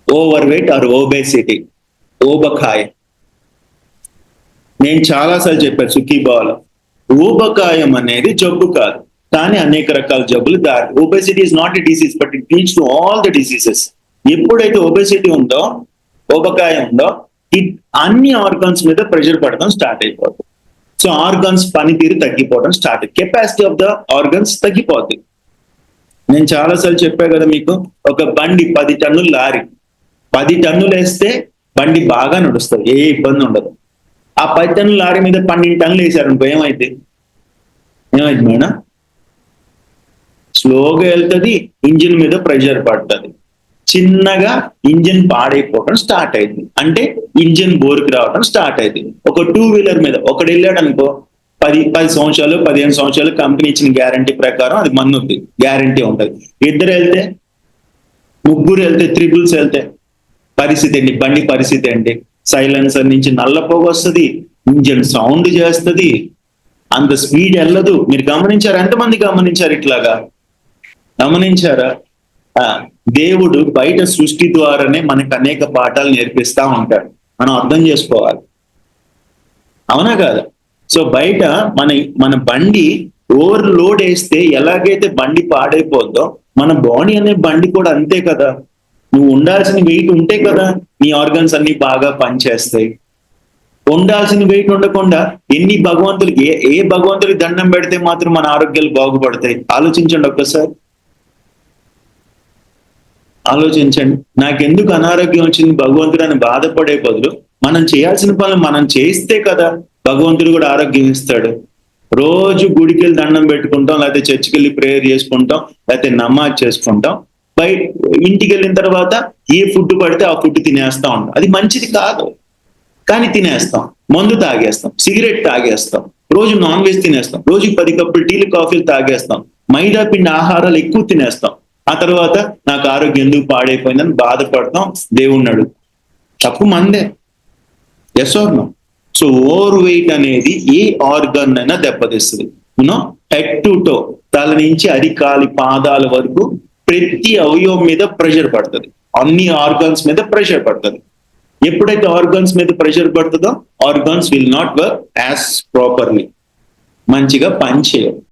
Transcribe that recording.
Over weight are ఓబేసిటీ, ఊబకాయం. నేను చాలాసార్లు చెప్పాను సుఖీభావలో, ఊబకాయం అనేది జబ్బు కాదు, కానీ అనేక రకాల జబ్బులు దారి. Obesity is not a disease but it leads to all the diseases. ఎప్పుడైతే ఒబేసిటీ ఉందో, ఊబకాయం ఉందో, అన్ని ఆర్గాన్స్ మీద ప్రెషర్ పడడం స్టార్ట్ అయిపోతుంది. సో ఆర్గాన్స్ పనితీరు తగ్గిపోవడం start, capacity of the organs తగ్గిపోతుంది. నేను చాలాసార్లు చెప్పా కదా మీకు, ఒక బండి 10 టన్నుల లారీ, 10 టన్నులు వేస్తే బండి బాగా నడుస్తుంది, ఏ ఇబ్బంది ఉండదు. ఆ 10 టన్నుల లారీ మీద 12 టన్నులు వేసారనుకో, ఏమైంది మేడం? స్లోగా వెళ్తుంది, ఇంజిన్ మీద ప్రెషర్ పడుతుంది, చిన్నగా ఇంజిన్ పాడైపోవడం స్టార్ట్ అయింది, అంటే ఇంజిన్ బోర్కి రావడం స్టార్ట్ అయింది. ఒక 2 వీలర్ మీద ఒకడు వెళ్ళాడు అనుకో, 10 సంవత్సరాలు 15 సంవత్సరాలు కంపెనీ ఇచ్చిన గ్యారంటీ ప్రకారం అది మన్నుద్ది, గ్యారంటీ ఉంటుంది. ఇద్దరు వెళ్తే, ముగ్గురు వెళ్తే, త్రిబుల్స్ వెళ్తే పరిస్థితి ఏంటి? బండి పరిస్థితి ఏంటి? సైలెన్సర్ నుంచి నల్లపోగు వస్తుంది, ఇంజిన్ సౌండ్ చేస్తుంది, అంత స్పీడ్ వెళ్ళదు. మీరు గమనించారా? ఎంతమంది గమనించారు ఇట్లాగా? గమనించారా? దేవుడు బయట సృష్టి ద్వారానే మనకు అనేక పాఠాలు నేర్పిస్తా ఉంటాడు, మనం అర్థం చేసుకోవాలి, అవునా కాదా? సో బయట మన బండి ఓవర్లోడ్ వేస్తే ఎలాగైతే బండి పాడైపోద్దో, మన బాడీ అనే బండి కూడా అంతే కదా. నువ్వు ఉండాల్సిన వెయిట్ ఉంటే కదా నీ ఆర్గన్స్ అన్ని బాగా పనిచేస్తాయి. ఉండాల్సిన వెయిట్ ఉండకుండా ఎన్ని భగవంతులకి ఏ భగవంతుడికి దండం పెడితే మాత్రం మన ఆరోగ్యాలు బాగుపడతాయి? ఆలోచించండి ఒక్కసారి, ఆలోచించండి. నాకెందుకు అనారోగ్యం వచ్చింది భగవంతుడు అని బాధపడే బదులు, మనం చేయాల్సిన పనులు మనం చేస్తే కదా భగవంతుడు కూడా ఆరోగ్యం ఇస్తాడు. రోజు గుడికి వెళ్ళి దండం పెట్టుకుంటాం, లేకపోతే చర్చికి వెళ్ళి ప్రేయర్ చేసుకుంటాం, లేకపోతే నమాజ్ చేసుకుంటాం, ఇంటికి వెళ్ళిన తర్వాత ఏ ఫుడ్ పడితే ఆ ఫుడ్ తినేస్తా ఉంటాం. అది మంచిది కాదు, కానీ తినేస్తాం. మందు తాగేస్తాం, సిగరెట్ తాగేస్తాం, రోజు నాన్ వెజ్ తినేస్తాం, రోజు 10 కప్పులు టీలు కాఫీలు తాగేస్తాం, మైదా పిండి ఆహారాలు ఎక్కువ తినేస్తాం. ఆ తర్వాత నాకు ఆరోగ్యం ఎందుకు పాడైపోయిందని బాధపడతాం. దేవుణ్ణి తప్పు మందే, yes or no? So overweight అనేది ఏ ఆర్గన్ అయినా దెబ్బతీస్తుంది. యూనో, హెడ్ టు టో, తల నుంచి అరికాలి పాదాల వరకు ప్రతి అవయవం మీద ప్రెషర్ పడుతుంది, అన్ని ఆర్గాన్స్ మీద ప్రెషర్ పడుతుంది. ఎప్పుడైతే ఆర్గాన్స్ మీద ప్రెషర్ పడుతుందో, organs will not work as properly, మంచిగా పనిచేయవు.